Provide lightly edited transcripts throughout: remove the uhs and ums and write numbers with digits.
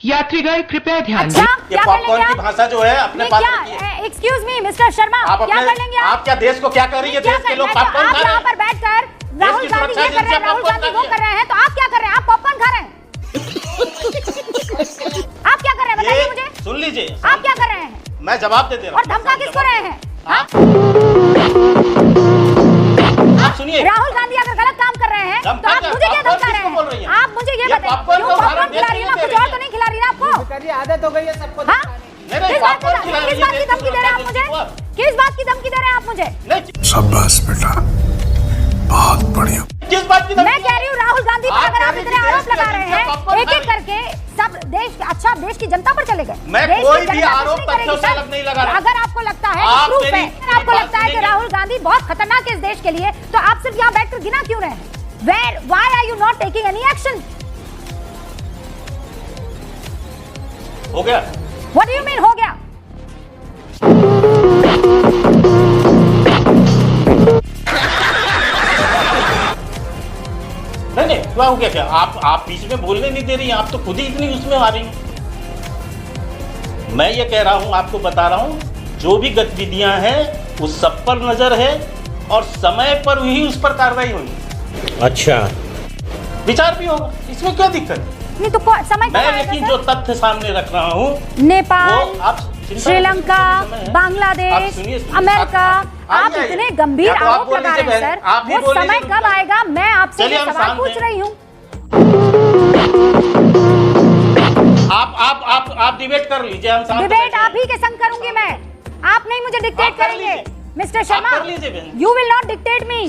यात्रीगण कृपया ध्यान अच्छा, दें। क्या कर लेंगे की भाषा जो है अपने पास रखिए। एक्सक्यूज मी मिस्टर शर्मा, क्या कर लेंगे आप क्या देश को क्या कर रही है? देश के लोग पॉपकॉर्न खा रहे यहाँ हैं। पर बैठकर राहुल गांधी ये कर रहे हैं, राहुल गांधी वो कर रहे हैं, तो आप क्या कर रहे हैं? आप पॉपकॉर्न खा रहे हैं। आप क्या कर रहे हैं बताइए मुझे। सुन लीजिए, आप क्या कर रहे हैं? मैं जवाब दे रहा हूँ। और धमका किसको रहे हैं? आप सुनिए, राहुल गांधी अगर गलत काम कर रहे हैं तो आप मुझे क्या धमका रहे हैं? आप मुझे ये बताइए, पॉपकॉर्न क्यों तो पॉपकॉर्न खिला रही है ना, कुछ और तो नहीं खिला रही ना आपको? आदत हो गई है सबको। हाँ? नहीं, किस बात पॉपकॉर्न खिला रही की है, धमकी दे रहे हैं आप मुझे? किस बात की धमकी दे रहे हैं आप मुझे? नहीं, शाबाश बेटा, बहुत बढ़िया। किस बात की मैं कह रही हूँ राहुल गांधी पर अगर आप इतने आरोप लगा रहे हैं, एक एक करके सब देश, अच्छा देश की जनता पर चले गए। मैं देश की कोई भी जनता कुछ आरोप नहीं करेगी, तथ्यों से सर। अलग नहीं लगा रहा। अगर आपको लगता है आप प्रूफ है, मेरी अगर आपको बात लगता है कि सुनेंगे। राहुल गांधी बहुत खतरनाक है इस देश के लिए, तो आप सिर्फ यहाँ बैठकर गिना क्यों रहे हैं? Why are you not taking any action? हो गया। What do you mean हो गया? नहीं, क्या हो गया? क्या आप बीच में बोलने नहीं दे रही हैं? आप तो खुद ही इतनी उसमें आ रही हैं। मैं ये कह रहा हूं, आपको बता रहा हूं, जो भी गतिविधियां हैं उस सब पर नजर है और समय पर ही उस पर कार्रवाई होगी। अच्छा, विचार भी होगा, इसमें क्या दिक्कत है? नहीं तो समय कब मैं आएगा लेकिन सर? जो तथ्य सामने रख रहा हूं नेपाल, वो आप श्रीलंका, आप बांग्लादेश, सुनिए, अमेरिका, आप आइए, इतने गंभीर या तो आप आरोप बोल लगा रहे हैं लीजिए, सर, आप भी वो बोल समय लीजिए, कब आएगा? मैं आपसे चलिए ये हम सवाल शांत पूछ हैं। रही हूँ। आप डिबेट कर लीजिए, हम शांत डिबेट बैठे हैं। आप ही के संग करूंगी मैं, आप नहीं मुझे डिक्टेट आप कर करेंगे लीजिए। मिस्टर आप शर्मा। कर लीजिए बहन। यू विल नॉट डिक्टेट मी।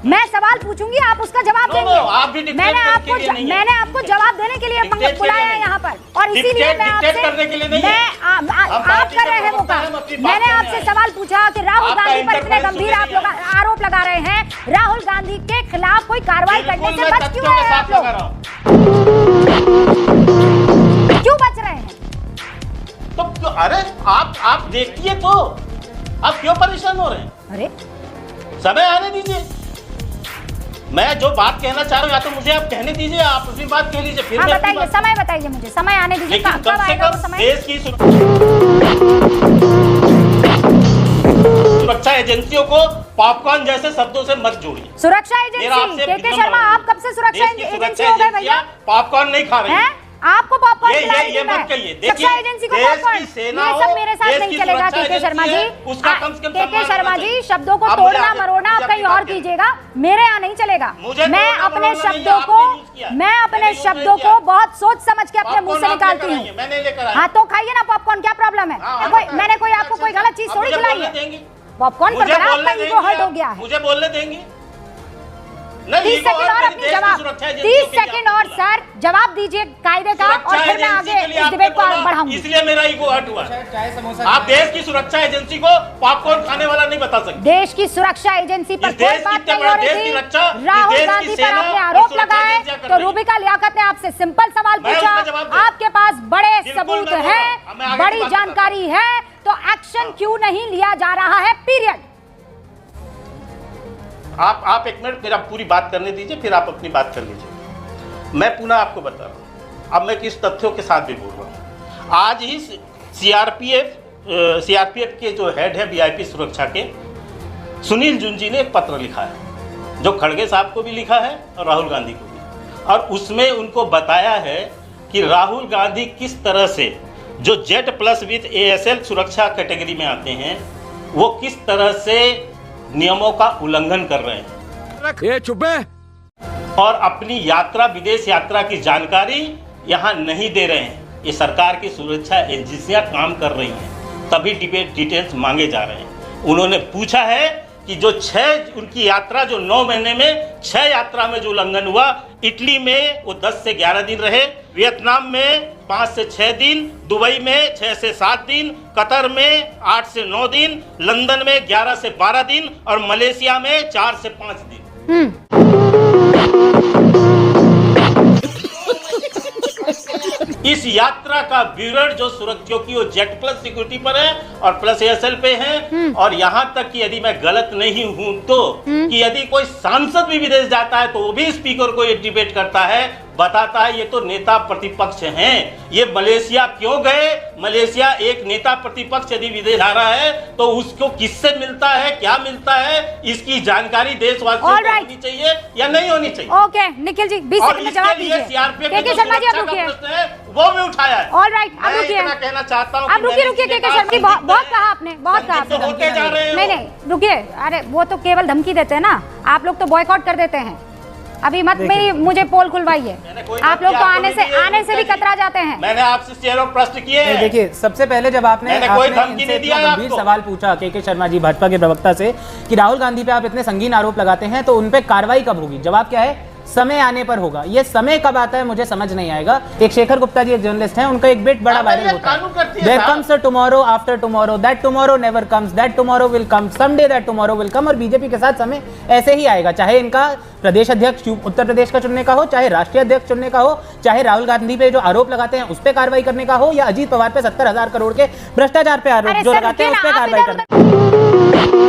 मैं सवाल पूछूंगी, आप उसका जवाब नो, देंगे। नो, आप भी dictate मैंने करने आपको के लिए नहीं है। मैंने आपको जवाब देने के लिए Dictate बुलाया के लिए है नहीं। यहाँ पर, और इसीलिए Dictate- मैं dictate आपसे करने के लिए नहीं है। हम आप पार्टी कर का रहे हैं वो प्रवक्ता काम। हैं, हम अपनी बात मैंने करने आपसे आए हैं। सवाल पूछा कि राहुल आपका गांधी पर इतने interference गंभीर सुने नहीं आए। आरोप लगा रहे हैं, राहुल गांधी के खिलाफ कोई कार्रवाई करने बिल्कुल, से मैं बच क्यों तथ्यों रहे के हैं आप साथ लगा लोग? रहा हूं। क्यों बच रहे हैं? तो अरे आप देखिए तो, आप क्यों परेशान हो रहे हैं? अरे समय आने दीजिए। मैं जो बात कहना चाह रहा हूँ, या तो मुझे आप कहने दीजिए, आप अपनी बात कह लीजिए, फिर हाँ मैं अपनी बताइए, बात- समय बताइए मुझे, समय आने दीजिए। लेकिन कब कम से आएगा वो कम समय? देश की सुरक्षा एजेंसियों को पॉपकॉर्न जैसे शब्दों से मत जोड़िए। सुरक्षा मेरा आपसे एजेंसी, के विनम्र शर्मा, अनुरोध आप कब से सुरक्षा देश की एजेंसी हो गए भैया? पॉपकॉर्न नहीं खा रही हैं? आपको पॉपकॉर्न ये खिला रही ये हूं मैं। मत कहिए। देखिए, सुरक्षा एजेंसी को देश पॉपकॉर्न, की सेना ये हो, सब मेरे साथ देश नहीं की चलेगा सुरक्षा के शर्मा एजेंसी जी। है, उसका कम से कम के सम्मान शर्मा करना जी, चाहिए। शब्दों को अब मुझे तोड़ना आगे- मरोड़ना मुझे आप कहीं अपनी और बात कीजिएगा, मेरे यहाँ नहीं चलेगा। मुझे मैं तोड़ना अपने मरोड़ना नहीं, शब्दों आपने यूज किया। को मैं अपने मैंने यूज शब्दों नहीं को किया। बहुत सोच समझ के अपने मुंह से पॉपकॉर्न आप निकालती लेकर हूँ। आइए, मैंने लेकर आया। हाँ तो खाइए ना पॉपकॉर्न, क्या प्रॉब्लम है? मैंने कोई आपको कोई गलत चीज आप थोड़ी मुझे खिलाई बोलने है। देंगी? पॉपकॉर्न पर मुझे बड़ा बोलने आपका ईगो देंगी हर्ट हो आप? गया है। मुझे बोलने देंगी? नहीं, 30 ईगो सेकंड हर्ट और मेरी अपनी देश की जवाब, सुरक्षा एजेंसियों 30 के लिए सेकंड आपने और बोला। सर जवाब दीजिए कायदे का, और सुरक्षा फिर मैं एजेंसी आगे के लिए इस आपने डिबेट को बोला, बढ़ाऊंगी। इसलिए मेरा ईगो हर्ट हुआ। चाय समोसा आप देश की सुरक्षा एजेंसी को पॉपकॉर्न खाने वाला नहीं बता सकते। देश की सुरक्षा एजेंसी पर इस कोई देश की बात इतने नहीं हो बड़े रही देश की थी। रक्षा, इस राहुल देश की गांधी पर सेना आपने और आरोप सुरक्षा लगाए, एजेंसियां कर तो रही हैं। रूबिका लियाकत ने आपसे सिंपल सवाल मैं पूछा, उसका जवाब दूं। आपके पास बड़े बिल्कुल सबूत मैं बोल रहा हूं। हैं, मैं आगे की बड़ी बात जानकारी है, तो एक्शन क्यों नहीं लिया जा रहा है? पीरियड। आप एक मिनट मेरा पूरी बात करने दीजिए, फिर आप अपनी बात कर लीजिए। मैं पुनः आपको बता रहा हूँ, अब मैं किस तथ्यों के साथ भी बोल रहा हूँ। आज ही सीआरपीएफ के जो हेड है वीआईपी सुरक्षा के, सुनील जुंजी ने एक पत्र लिखा है, जो खड़गे साहब को भी लिखा है और राहुल गांधी को भी, और उसमें उनको बताया है कि राहुल गांधी किस तरह से जो Z+ विथ ASL सुरक्षा कैटेगरी में आते हैं, वो किस तरह से नियमों का उल्लंघन कर रहे हैं। ये चुप है। और अपनी यात्रा, विदेश यात्रा की जानकारी यहाँ नहीं दे रहे हैं। ये सरकार की सुरक्षा एजेंसियां काम कर रही हैं, तभी डिटेल्स मांगे जा रहे हैं। उन्होंने पूछा है कि जो 6 उनकी यात्रा, जो 9 महीने में 6 यात्रा में जो उल्लंघन हुआ, इटली में वो 10 से 11 दिन रहे, वियतनाम में 5 से 6 दिन, दुबई में 6 से 7 दिन, कतर में 8 से 9 दिन, लंदन में 11 से 12 दिन और मलेशिया में 4 से 5 दिन। इस यात्रा का विवरण जो सुरक्षा की वो Z+ सिक्योरिटी पर है और प्लस ASL पे है। और यहाँ तक कि यदि मैं गलत नहीं हूं तो कि यदि कोई सांसद भी विदेश जाता है तो वो भी स्पीकर को ये डिबेट करता है, बताता है ये तो नेता प्रतिपक्ष हैं। ये मलेशिया क्यों गए? मलेशिया एक नेता प्रतिपक्ष यदि विदेश जा रहा है तो उसको किससे मिलता है, क्या मिलता है, इसकी जानकारी देशवासियों को होनी चाहिए या नहीं होनी चाहिए। ओके निखिल जी 20 सेकंड में जवाब दीजिए। केके शर्मा जी आप रुकिए, वो भी उठाया है। ऑलराइट अब रुकिए, कहना चाहता हूँ अब रुकिए केके शर्मा जी, बहुत कहा आपने, बहुत कहा आपने। होते जा रहे हैं। नहीं रुकिए, अरे वो तो केवल धमकी देते हैं ना, आप लोग तो बॉयकॉट कर देते हैं। अभी मत मेरी मुझे पोल खुलवाइए, आप लोग तो आने से भी कतरा जाते हैं। मैंने आपसे शेयरों प्रश्न किए। देखिए सबसे पहले जब आपने गंभीर सवाल पूछा केके शर्मा जी भाजपा के प्रवक्ता से कि राहुल गांधी पे आप इतने संगीन आरोप लगाते हैं तो उन पे कार्रवाई कब होगी, जवाब क्या है? समय आने पर होगा। ये समय कब आता है मुझे समझ नहीं आएगा। एक शेखर गुप्ता जी एक जर्नलिस्ट हैं, उनका एक बिट बड़ा वायरल होता है, there comes a tomorrow after tomorrow, that tomorrow never comes, that tomorrow will come, someday that tomorrow will come. और बीजेपी के साथ समय ऐसे ही आएगा, चाहे इनका प्रदेश अध्यक्ष उत्तर प्रदेश का चुनने का हो, चाहे राष्ट्रीय अध्यक्ष चुनने का हो, चाहे राहुल गांधी पे जो आरोप लगाते हैं उस पर कार्रवाई करने का हो, या अजीत पवार पे 70,000 करोड़ के भ्रष्टाचार पे आरोप जो लगाते हैं उस पर कार्रवाई करने